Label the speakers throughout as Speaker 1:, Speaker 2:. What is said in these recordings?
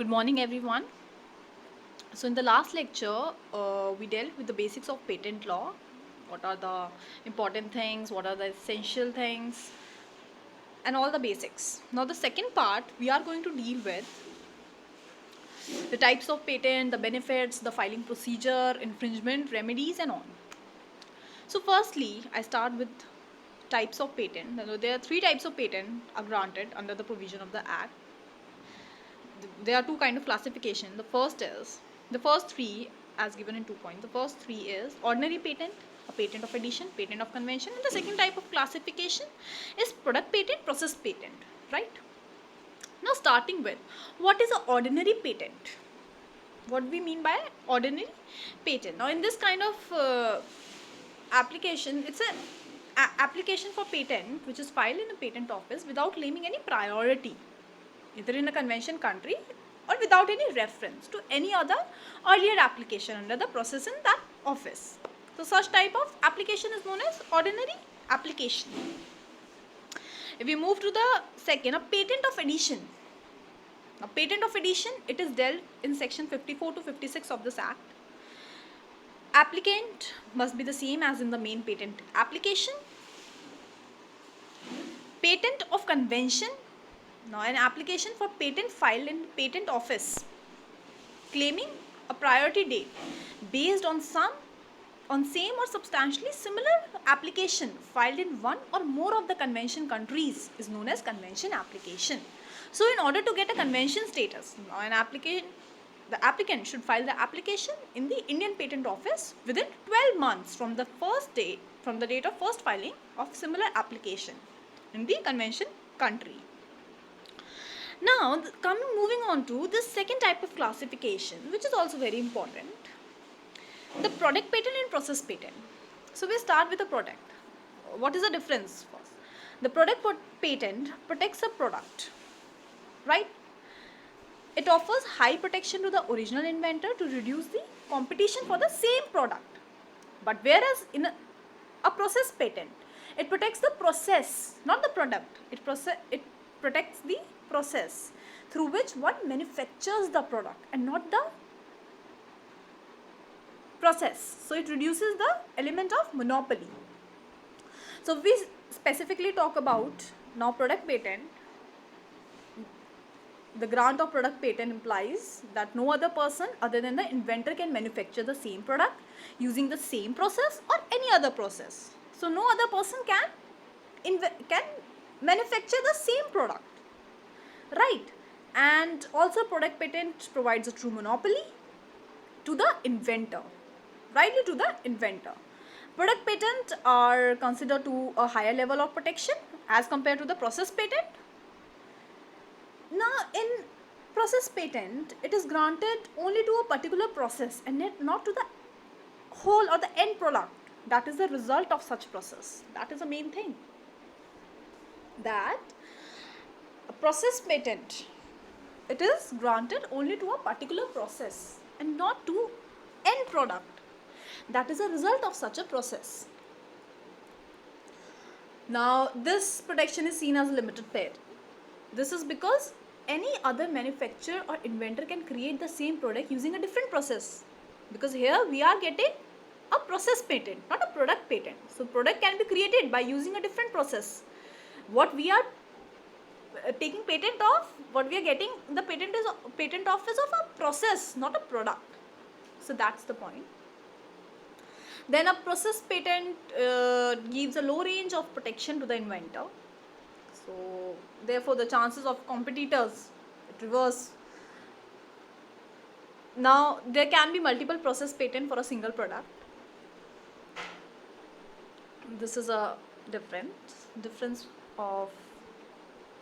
Speaker 1: Good morning, everyone. So, in the last lecture, we dealt with the basics of patent law. What are the important things? What are the essential things? And all the basics. Now, the second part, we are going to deal with the types of patent, the benefits, the filing procedure, infringement, remedies, and on. So, firstly, I start with types of patent. Now, there are three types of patent are granted under the provision of the Act. There are two kind of classification. The first three as given in 2 points. The first three is ordinary patent, a patent of addition, patent of convention, and the second type of classification is product patent, process patent, right? Now starting with what is an ordinary patent? What we mean by ordinary patent? Now in this kind of application, it's an application for patent which is filed in a patent office without claiming any priority, either in a convention country or without any reference to any other earlier application under the process in that office. So such type of application is known as ordinary application. If we move to the second, a patent of addition. A patent of addition, it is dealt in section 54 to 56 of this act. Applicant must be the same as in the main patent application. Patent of convention. Now, an application for patent filed in patent office claiming a priority date based on same or substantially similar application filed in one or more of the convention countries is known as convention application. So, in order to get a convention status, now the applicant should file the application in the Indian Patent Office within 12 months from the date of first filing of similar application in the convention country. Now, moving on to the second type of classification, which is also very important, the product patent and process patent. So, we start with the product. What is the difference first? The product patent protects a product, right? It offers high protection to the original inventor to reduce the competition for the same product. But whereas in a process patent, it protects the process, not the product. It protects the process through which one manufactures the product and not the process. So it reduces the element of monopoly. So we specifically talk about now product patent. The grant of product patent implies that no other person other than the inventor can manufacture the same product using the same process or any other process. So no other person can manufacture the same product, right? And also product patent provides a true monopoly to the inventor, rightly to the inventor. Product patent are considered to a higher level of protection as compared to the process patent. Now in process patent, it is granted only to a particular process and not to the whole or the end product that is the result of such process. That is the main thing, that a process patent, it is granted only to a particular process and not to end product that is a result of such a process. Now this protection is seen as limited period. This is because any other manufacturer or inventor can create the same product using a different process, because here we are getting a process patent, not a product patent. So product can be created by using a different process. What we are taking patent of, what we are getting the patent is a patent office of a process, not a product. So that's the point. Then a process patent gives a low range of protection to the inventor. So therefore the chances of competitors reverse. Now there can be multiple process patent for a single product. This is a difference of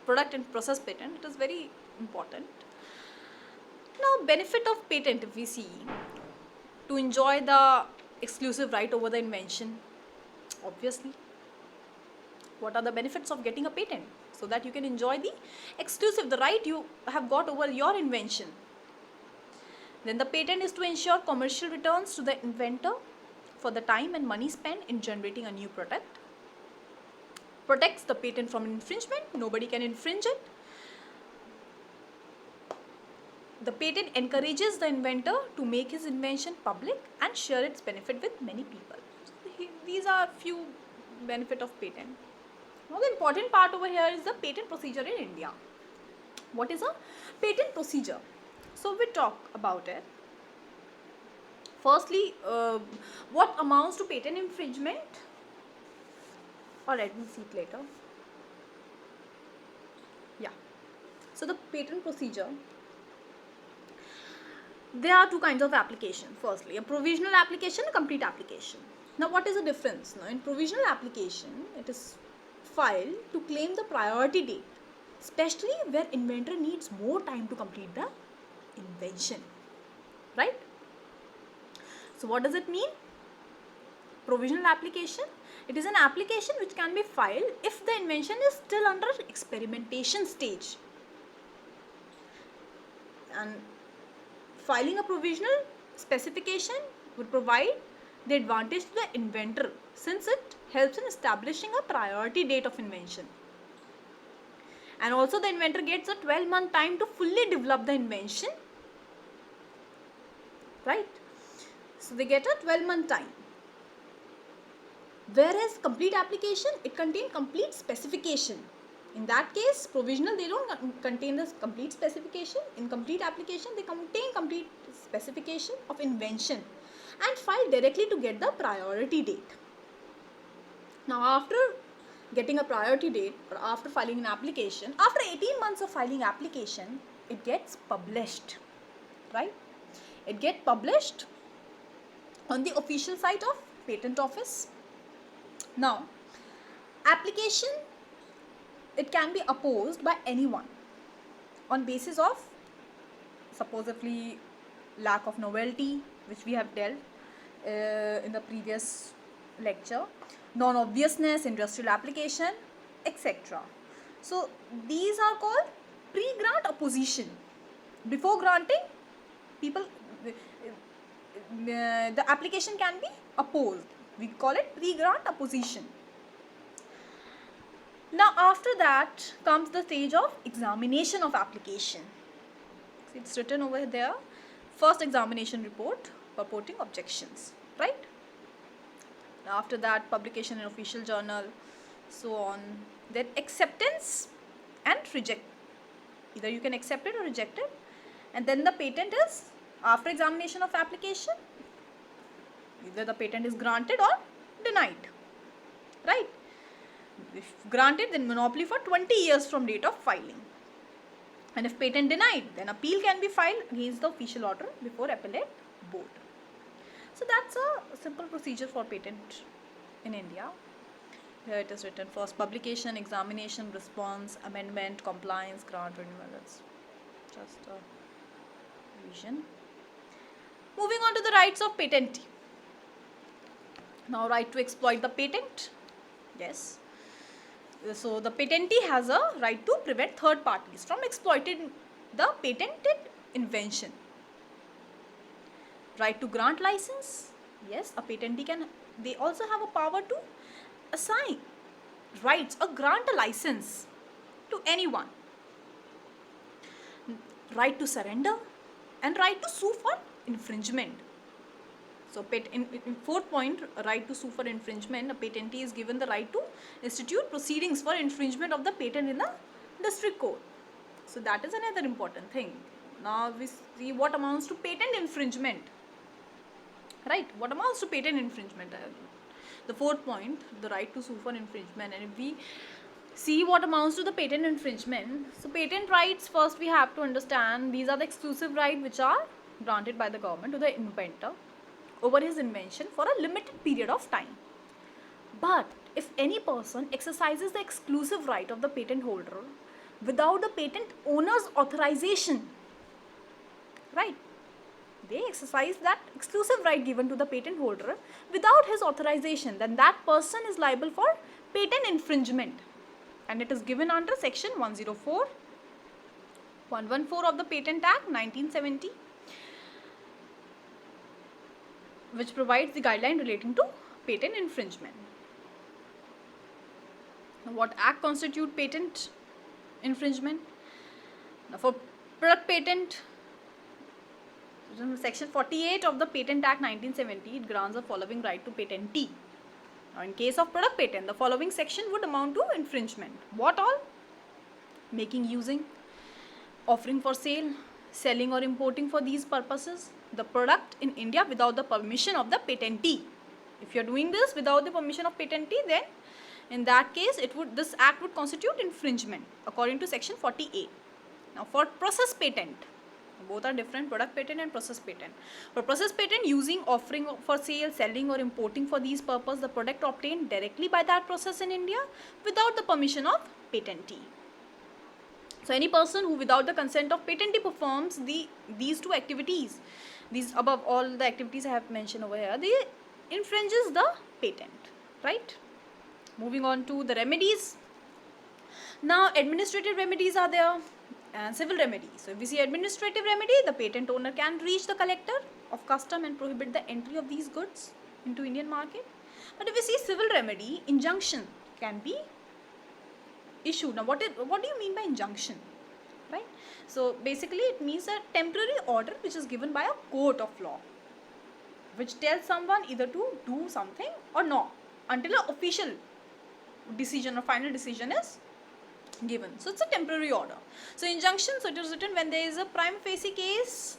Speaker 1: product and process patent. It is very important. Now benefit of patent, if we see, to enjoy the exclusive right over the invention, obviously. What are the benefits of getting a patent? So that you can enjoy the right you have got over your invention. Then the patent is to ensure commercial returns to the inventor for the time and money spent in generating a new product. Protects the patent from infringement. Nobody can infringe it. The patent encourages the inventor to make his invention public and share its benefit with many people. So these are few benefit of patent. Now the important part over here is the patent procedure in India. What is a patent procedure? So we talk about it. Firstly, what amounts to patent infringement? Alright, we'll see it later. Yeah. So the patent procedure, there are two kinds of application. Firstly, a provisional application, a complete application. Now what is the difference? Now in provisional application, it is filed to claim the priority date, especially where inventor needs more time to complete the invention, right? So what does it mean? Provisional application, it is an application which can be filed if the invention is still under experimentation stage. And filing a provisional specification would provide the advantage to the inventor, since it helps in establishing a priority date of invention. And also the inventor gets a 12-month time to fully develop the invention, right? So they get a 12-month time. Whereas complete application, it contains complete specification. In that case, provisional, they don't contain the complete specification. In complete application, they contain complete specification of invention and file directly to get the priority date. Now after getting a priority date, or after filing an application, after 18 months of filing application, it gets published, right? It gets published on the official site of Patent Office. Now, application, it can be opposed by anyone on basis of supposedly lack of novelty, which we have dealt in the previous lecture, non-obviousness, industrial application, etc. So these are called pre-grant opposition. Before granting, people the application can be opposed. We call it pre-grant opposition. Now after that comes the stage of examination of application. It's written over there, first examination report purporting objections, right? After that, publication in official journal, so on. Then acceptance and reject. Either you can accept it or reject it. And then the patent is, after examination of application, either the patent is granted or denied, right? If granted, then monopoly for 20 years from date of filing. And if patent denied, then appeal can be filed against the official order before appellate board. So that's a simple procedure for patent in India. Here it is written: first publication, examination, response, amendment, compliance, grant, renewal. That's just a revision. Moving on to the rights of patentee. Now, right to exploit the patent. Yes. So the patentee has a right to prevent third parties from exploiting the patented invention. Right to grant license. Yes, a patentee can, they also have a power to assign rights or grant a license to anyone. Right to surrender and right to sue for infringement. So in fourth point, right to sue for infringement, a patentee is given the right to institute proceedings for infringement of the patent in the district court. So that is another important thing. Now we see what amounts to patent infringement. Right, what amounts to patent infringement? The fourth point, the right to sue for infringement. And if we see what amounts to the patent infringement, so patent rights, first we have to understand, these are the exclusive rights which are granted by the government to the inventor over his invention for a limited period of time. But if any person exercises the exclusive right of the patent holder without the patent owner's authorization, right, they exercise that exclusive right given to the patent holder without his authorization, then that person is liable for patent infringement, and it is given under section 104, 114 of the Patent Act 1970, which provides the guideline relating to patent infringement. Now, what act constitute patent infringement? Now, for product patent, Section 48 of the Patent Act 1970, it grants the following right to patentee. Now, in case of product patent, the following section would amount to infringement. What all? Making, using, offering for sale, selling or importing for these purposes the product in India without the permission of the patentee. If you are doing this without the permission of patentee, then in that case this act would constitute infringement according to section 48. Now for process patent, both are different, product patent and process patent. For process patent, using, offering for sale, selling or importing for these purposes the product obtained directly by that process in India without the permission of patentee. So any person who without the consent of patentee performs these two activities, these above all the activities I have mentioned over here, they infringes the patent, right? Moving on to the remedies. Now administrative remedies are there and civil remedies. So if we see administrative remedy, the patent owner can reach the collector of custom and prohibit the entry of these goods into Indian market. But if we see civil remedy, injunction can be issued. Now what do you mean by injunction, right? So basically it means a temporary order which is given by a court of law, which tells someone either to do something or not until an official decision or final decision is given. So it's a temporary order. So injunction, so it is written when there is a prima facie case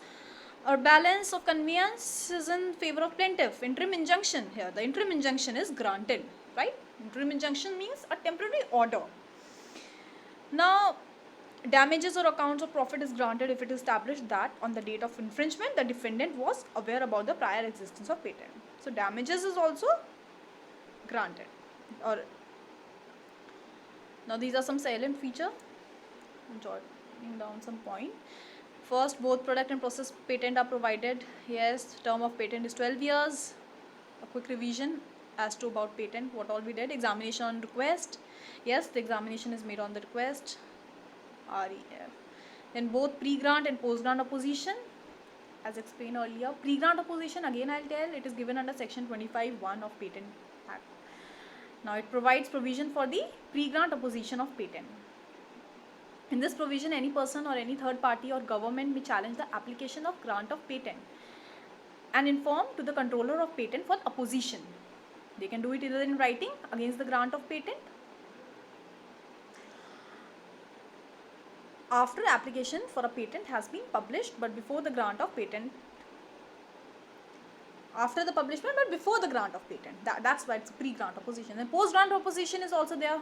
Speaker 1: or balance of conveyance is in favor of plaintiff. Interim injunction, here the interim injunction is granted, right? Interim injunction means a temporary order. Now damages or accounts of profit is granted if it is established that on the date of infringement the defendant was aware about the prior existence of patent. So damages is also granted. Or now these are some salient feature. I'm jotting down some point. First, both product and process patent are provided. Yes, term of patent is 12 years. A quick revision as to about patent, what all we did. Examination on request. Yes, the examination is made on the request. REF. Then both pre-grant and post-grant opposition, as explained earlier. Pre-grant opposition, again I'll tell, it is given under section 25(1) of Patent Act. Now it provides provision for the pre-grant opposition of patent. In this provision, any person or any third party or government may challenge the application of grant of patent and inform to the controller of patent for opposition. They can do it either in writing against the grant of patent, after application for a patent has been published but before the grant of patent, after the publishment but before the grant of patent. That's why it's pre-grant opposition. And post-grant opposition is also there.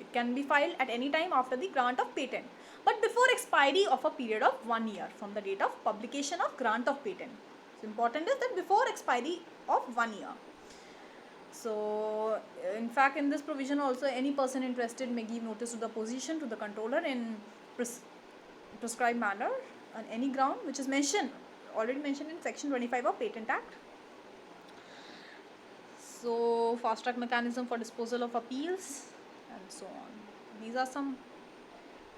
Speaker 1: It can be filed at any time after the grant of patent, but before expiry of a period of 1 year from the date of publication of grant of patent. So important is that before expiry of 1 year. So in fact in this provision also any person interested may give notice to the opposition to the controller in prescribed manner on any ground which is already mentioned in section 25 of Patent Act. So fast track mechanism for disposal of appeals and so on. These are some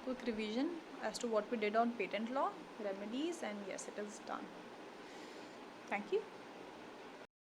Speaker 1: quick revision as to what we did on patent law, remedies, and yes, it is done. Thank you.